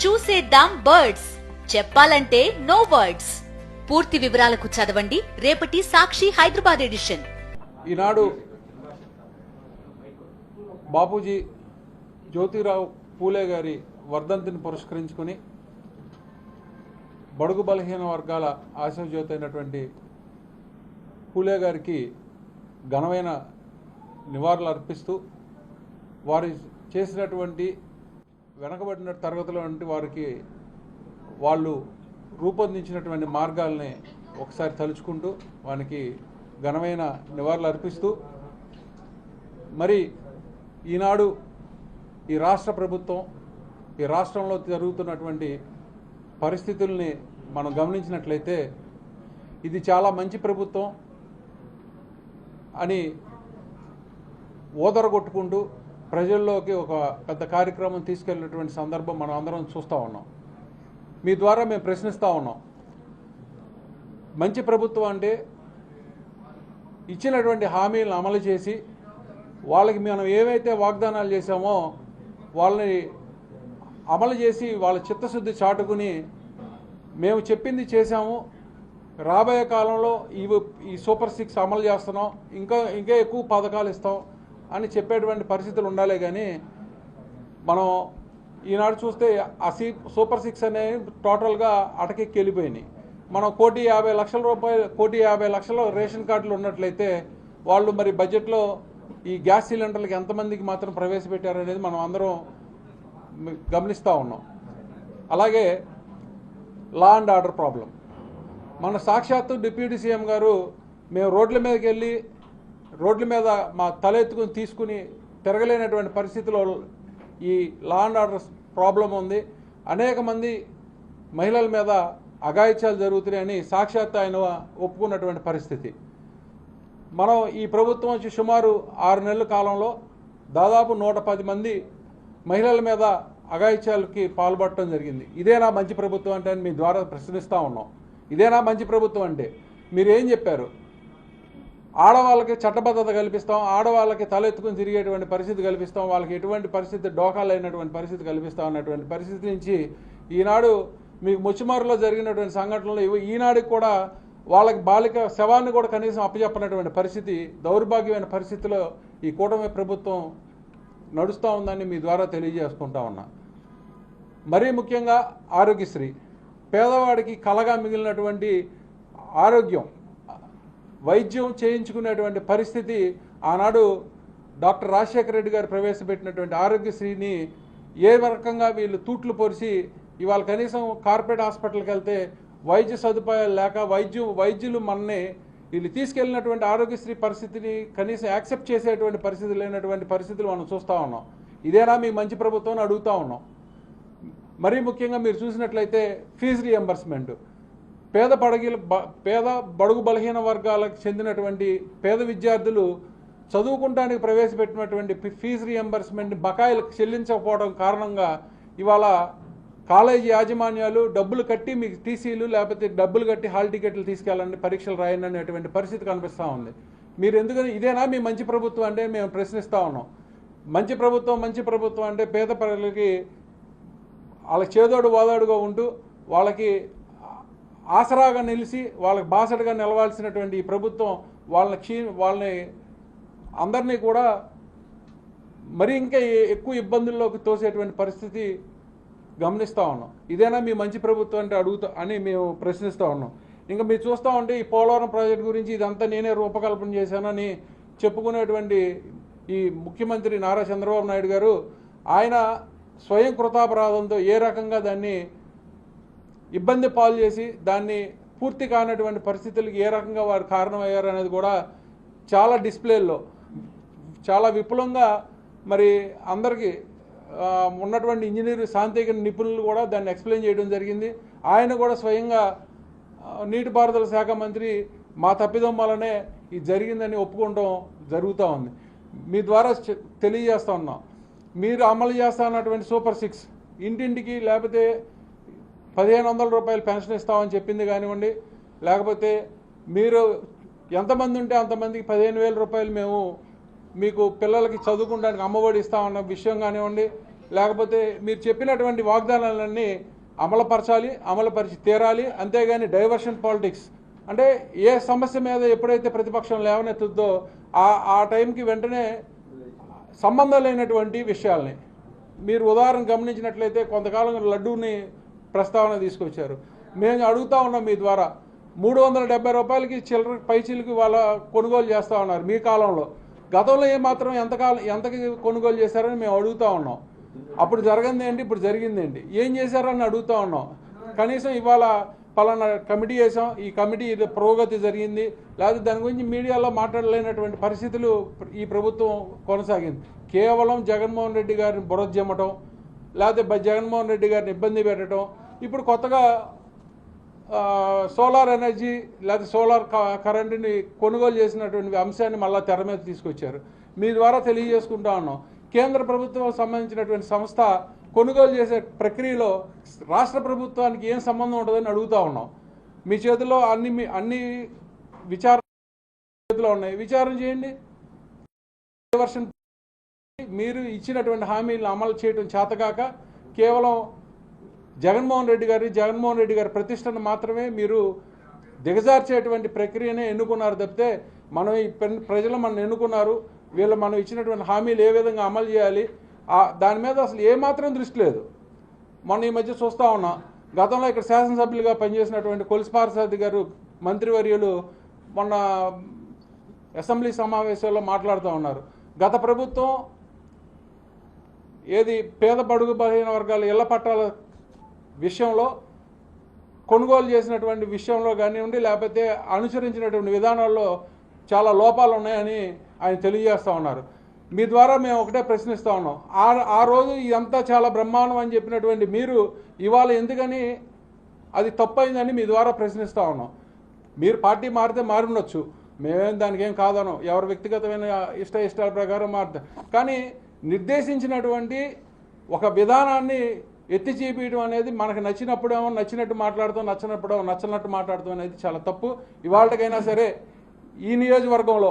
చూసేద్దాం బర్డ్స్, చెప్పాలంటే no words. పూర్తి వివరాలకు చదవండి రేపటి సాక్షి హైదరాబాద్ ఎడిషన్. ఈనాడు బాపూజీ జ్యోతిరావు పూలే గారి వర్ధంతిని పురస్కరించుకొని బడుగు బలహీన వర్గాల ఆశాజ్యోతి అయినటువంటి పూలే గారికి ఘనమైన నివాళులు అర్పిస్తూ వారు చేసినటువంటి వెనకబడిన తరగతుల వంటి వారికి వాళ్ళు రూపొందించినటువంటి మార్గాల్ని ఒకసారి తలుచుకుంటూ వానికి ఘనమైన నివాళులు అర్పిస్తూ మరి ఈనాడు ఈ రాష్ట్ర ప్రభుత్వం ఈ రాష్ట్రంలో జరుగుతున్నటువంటి పరిస్థితుల్ని మనం గమనించినట్లయితే ఇది చాలా మంచి ప్రభుత్వం అని ఓదరగొట్టుకుంటూ ప్రజల్లోకి ఒక పెద్ద కార్యక్రమం తీసుకెళ్ళినటువంటి సందర్భం మనం అందరం చూస్తూ ఉన్నాం. మీ ద్వారా మేము ప్రశ్నిస్తూ ఉన్నాం. మంచి ప్రభుత్వం అంటే ఇచ్చినటువంటి హామీలను అమలు చేసి వాళ్ళకి మనం ఏవైతే వాగ్దానాలు చేశామో వాళ్ళని అమలు చేసి వాళ్ళ చిత్తశుద్ధి చాటుకుని మేము చెప్పింది చేశాము, రాబోయే కాలంలో ఈ సూపర్ 6 అమలు చేస్తున్నాం, ఇంకా ఎక్కువ పథకాలు ఇస్తాం అని చెప్పేటువంటి పరిస్థితులు ఉండాలి. కానీ మనం ఈనాడు చూస్తే ఆ సూపర్ 6 అనేవి టోటల్గా అటకెక్కి వెళ్ళిపోయినాయి. మనం 1,50,00,000 రూపాయలు 1,50,00,000 రేషన్ కార్డులు ఉన్నట్లయితే వాళ్ళు మరి బడ్జెట్లో ఈ గ్యాస్ సిలిండర్లకు ఎంతమందికి మాత్రం ప్రవేశపెట్టారనేది మనం అందరం గమనిస్తూ ఉన్నాం. అలాగే లా అండ్ ఆర్డర్ ప్రాబ్లం, మన సాక్షాత్తు డిప్యూటీ సీఎం గారు మేము రోడ్ల మీదకి వెళ్ళి రోడ్ల మీద మా తలెత్తుకుని తీసుకుని తిరగలేనటువంటి పరిస్థితిలో ఈ లా అండ్ ఆర్డర్ ప్రాబ్లం ఉంది, అనేక మంది మహిళల మీద అఘాయిత్యాలు జరుగుతున్నాయని సాక్షాత్తు ఆయన ఒప్పుకున్నటువంటి పరిస్థితి. మనం ఈ ప్రభుత్వం వచ్చి సుమారు 6 నెలల కాలంలో దాదాపు 110 మంది మహిళల మీద అఘాయిత్యాలకి పాల్పడటం జరిగింది. ఇదేనా మంచి ప్రభుత్వం అంటే అని మీ ద్వారా ప్రశ్నిస్తూ ఉన్నాం. ఇదేనా మంచి ప్రభుత్వం అంటే? మీరు ఏం చెప్పారు? ఆడవాళ్ళకి చట్టబద్ధత కల్పిస్తాం, ఆడవాళ్ళకి తలెత్తుకుని తిరిగేటువంటి పరిస్థితి కల్పిస్తాం, వాళ్ళకి ఎటువంటి పరిస్థితి డోకాలైనటువంటి పరిస్థితి కల్పిస్తాం అన్నటువంటి పరిస్థితి నుంచి ఈనాడు మీకు ముచ్చిమారులో జరిగినటువంటి సంఘటనలు ఈనాడికి కూడా వాళ్ళకి బాలిక శవాన్ని కూడా కనీసం అప్పచెప్పనటువంటి పరిస్థితి, దౌర్భాగ్యమైన పరిస్థితిలో ఈ కూటమి ప్రభుత్వం నడుస్తూ ఉందని మీ ద్వారా తెలియజేసుకుంటా ఉన్నా. మరీ ముఖ్యంగా ఆరోగ్యశ్రీ, పేదవాడికి కలగా మిగిలినటువంటి ఆరోగ్యం, వైద్యం చేయించుకునేటువంటి పరిస్థితి ఆనాడు డాక్టర్ రాజశేఖర రెడ్డి గారు ప్రవేశపెట్టినటువంటి ఆరోగ్యశ్రీని ఏ రకంగా వీళ్ళు తూట్లు పొరిసి ఇవాళ కనీసం కార్పొరేట్ హాస్పిటల్కి వెళ్తే వైద్య సదుపాయాలు లేక వైద్యులు మనని వీళ్ళు తీసుకెళ్ళినటువంటి ఆరోగ్యశ్రీ పరిస్థితిని కనీసం యాక్సెప్ట్ చేసేటువంటి పరిస్థితి లేనటువంటి పరిస్థితులు మనం చూస్తూ ఉన్నాం. ఇదేనా మీ మంచి ప్రభుత్వం అని అడుగుతూ ఉన్నాం. మరీ ముఖ్యంగా మీరు చూసినట్లయితే ఫీజు రియంబర్స్మెంట్, పేద బడుగు బలహీన వర్గాలకు చెందినటువంటి పేద విద్యార్థులు చదువుకుంటానికి ప్రవేశపెట్టినటువంటి ఫీజు రియంబర్స్మెంట్ బకాయిలు చెల్లించకపోవడం కారణంగా ఇవాళ కాలేజీ యాజమాన్యాలు డబ్బులు కట్టి మీకు టీసీలు లేకపోతే డబ్బులు కట్టి హాల్ టికెట్లు తీసుకెళ్ళండి, పరీక్షలు రాయండి అనేటువంటి పరిస్థితి కనిపిస్తూ ఉంది. మీరు ఎందుకని ఇదేనా మీ మంచి ప్రభుత్వం అంటే మేము ప్రశ్నిస్తూ ఉన్నాం. మంచి ప్రభుత్వం అంటే పేద ప్రజలకి వాళ్ళకి చేదోడు వాదోడుగా ఉంటూ వాళ్ళకి ఆసరాగా నిలిచి వాళ్ళకి బాసటగా నిలవాల్సినటువంటి ఈ ప్రభుత్వం వాళ్ళని అందరినీ కూడా మరి ఇంకా ఎక్కువ ఇబ్బందుల్లోకి తోసేటువంటి పరిస్థితి గమనిస్తూ ఉన్నాం. ఇదేనా మీ మంచి ప్రభుత్వం అంటే అని మేము ప్రశ్నిస్తూ ఉన్నాం. ఇంకా మీరు చూస్తూ ఉంటే ఈ పోలవరం ప్రాజెక్టు గురించి ఇదంతా నేనే రూపకల్పన చేశానని చెప్పుకునేటువంటి ఈ ముఖ్యమంత్రి నారా చంద్రబాబు నాయుడు గారు ఆయన స్వయం కృతాపరాధంతో ఏ రకంగా దాన్ని ఇబ్బంది పాలు చేసి దాన్ని పూర్తి కానటువంటి పరిస్థితులకు ఏ రకంగా వారు కారణమయ్యారు అనేది కూడా చాలా డిస్ప్లేల్లో చాలా విపులంగా మరి అందరికీ ఉన్నటువంటి ఇంజనీర్ సాంకేతిక నిపుణులు కూడా దాన్ని ఎక్స్ప్లెయిన్ చేయడం జరిగింది. ఆయన కూడా స్వయంగా నీటిపారుదల శాఖ మంత్రి మా తప్పిదం వల్లనే ఇది జరిగిందని ఒప్పుకోవడం జరుగుతూ ఉంది. మీ ద్వారా తెలియజేస్తూ ఉన్నాం, మీరు అమలు చేస్తా ఉన్నటువంటి సూపర్ 6 ఇంటింటికి లేకపోతే 1,500 రూపాయలు పెన్షన్ ఇస్తామని చెప్పింది కానివ్వండి, లేకపోతే మీరు ఎంతమంది ఉంటే అంతమందికి 15,000 రూపాయలు మేము మీకు పిల్లలకి చదువుకోవడానికి అమ్మఒడి ఇస్తామన్న విషయం కానివ్వండి, లేకపోతే మీరు చెప్పినటువంటి వాగ్దానాలన్నీ అమలుపరచాలి, అమలుపరిచి తీరాలి. అంతేగాని డైవర్షన్ పాలిటిక్స్ అంటే ఏ సమస్య మీద ఎప్పుడైతే ప్రతిపక్షం లేవనెత్తుద్దో ఆ టైంకి వెంటనే సంబంధం లేనటువంటి విషయాల్ని మీరు ఉదాహరణ గమనించినట్లయితే కొంతకాలం లడ్డూని ప్రస్తావన తీసుకొచ్చారు. మేము అడుగుతా ఉన్నాం మీ ద్వారా 370 రూపాయలకి చిల్లర పైచీలకి వాళ్ళ కొనుగోలు చేస్తూ ఉన్నారు మీ కాలంలో. గతంలో ఏమాత్రం ఎంతకి కొనుగోలు చేశారని మేము అడుగుతూ ఉన్నాం. అప్పుడు జరగంది ఏంటి, ఇప్పుడు జరిగిందేంటి, ఏం చేశారని అడుగుతూ ఉన్నాం. కనీసం ఇవాళ పలానా కమిటీ వేసాం, ఈ కమిటీ పురోగతి జరిగింది, లేకపోతే దాని గురించి మీడియాలో మాట్లాడలేనటువంటి పరిస్థితులు ఈ ప్రభుత్వం కొనసాగింది. కేవలం జగన్మోహన్ రెడ్డి గారిని బురదజమ్మటం, లేకపోతే జగన్మోహన్ రెడ్డి గారిని ఇబ్బంది పెట్టడం. ఇప్పుడు కొత్తగా సోలార్ ఎనర్జీ లేకపోతే సోలార్ కరెంటుని కొనుగోలు చేసినటువంటి అంశాన్ని మళ్ళీ తెర మీద తీసుకొచ్చారు. మీ ద్వారా తెలియజేసుకుంటా ఉన్నాం, కేంద్ర ప్రభుత్వం సంబంధించినటువంటి సంస్థ కొనుగోలు చేసే ప్రక్రియలో రాష్ట్ర ప్రభుత్వానికి ఏం సంబంధం ఉంటుందని అడుగుతూ ఉన్నాం. మీ చేతిలో అన్ని విచారణ చేతిలో ఉన్నాయి, విచారణ చేయండి. మీరు ఇచ్చినటువంటి హామీలను అమలు చేయడం చేతగాక కేవలం జగన్మోహన్ రెడ్డి గారి ప్రతిష్టను మాత్రమే మీరు దిగజార్చేటువంటి ప్రక్రియనే ఎన్నుకున్నారు తప్పితే మనం ఈ ప్రజలు మనం ఎన్నుకున్నారు, మనం ఇచ్చినటువంటి హామీలు ఏ విధంగా అమలు చేయాలి దాని మీద అసలు ఏమాత్రం దృష్టి లేదు. మొన్న ఈ మధ్య చూస్తూ ఉన్నాం, గతంలో ఇక్కడ శాసనసభ్యులుగా పనిచేసినటువంటి కొలిసిపార్సాది గారు మంత్రివర్యులు మొన్న అసెంబ్లీ సమావేశాల్లో మాట్లాడుతూ ఉన్నారు. గత ప్రభుత్వం ఏది పేద బడుగు బలహీన వర్గాల ఇళ్ల పట్టాల విషయంలో కొనుగోలు చేసినటువంటి విషయంలో కానివ్వండి, లేకపోతే అనుసరించినటువంటి విధానాల్లో చాలా లోపాలు ఉన్నాయని ఆయన తెలియజేస్తూ ఉన్నారు. మీ ద్వారా మేము ఒకటే ప్రశ్నిస్తూ ఉన్నాం, ఆ రోజు ఇదంతా చాలా బ్రహ్మాండం అని చెప్పినటువంటి మీరు ఇవాళ ఎందుకని అది తప్పైందని మీ ద్వారా ప్రశ్నిస్తూ ఉన్నాం. మీరు పార్టీ మారితే మారి ఉండొచ్చు, మేమేం దానికి ఏం కాదనం, ఎవరి వ్యక్తిగతమైన ఇష్టాల ప్రకారం మారుతాం. కానీ నిర్దేశించినటువంటి ఒక విధానాన్ని ఎత్తి చూపించడం అనేది మనకు నచ్చినప్పుడేమో నచ్చినట్టు మాట్లాడుతాం, నచ్చినప్పుడేమో నచ్చినట్టు మాట్లాడతాం అనేది చాలా తప్పు. ఇవాళకైనా సరే ఈ నియోజకవర్గంలో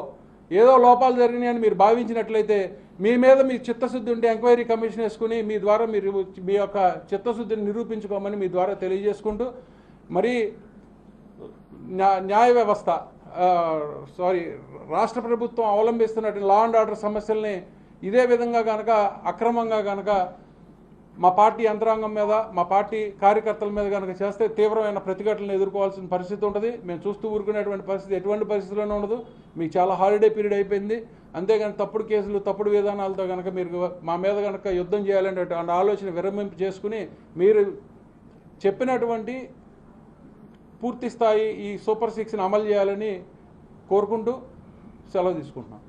ఏదో లోపాలు జరిగినాయని మీరు భావించినట్లయితే మీ మీద మీ చిత్తశుద్ధి ఉంటే ఎంక్వైరీ కమిషన్ వేసుకుని మీ ద్వారా మీరు మీ యొక్క చిత్తశుద్ధిని నిరూపించుకోమని మీ ద్వారా తెలియజేసుకుంటూ, మరి న్యాయ వ్యవస్థ రాష్ట్ర ప్రభుత్వం అవలంబిస్తున్నటువంటి లా అండ్ ఆర్డర్ సమస్యల్ని ఇదే విధంగా కనుక అక్రమంగా కనుక మా పార్టీ యంత్రాంగం మీద మా పార్టీ కార్యకర్తల మీద కనుక చేస్తే తీవ్రమైన ప్రతిఘటనలు ఎదుర్కోవాల్సిన పరిస్థితి ఉంటుంది. మేము చూస్తూ ఊరుకునేటువంటి పరిస్థితి ఎటువంటి పరిస్థితుల్లోనే ఉండదు. మీకు చాలా హాలిడే పీరియడ్ అయిపోయింది. అంతేగాని తప్పుడు కేసులు తప్పుడు విధానాలతో కనుక మీరు మా మీద కనుక యుద్ధం చేయాలనే ఆలోచన విరమింపు చేసుకుని మీరు చెప్పినటువంటి పూర్తి స్థాయి ఈ సూపర్ 6ని అమలు చేయాలని కోరుకుంటూ సెలవు తీసుకుంటున్నాం.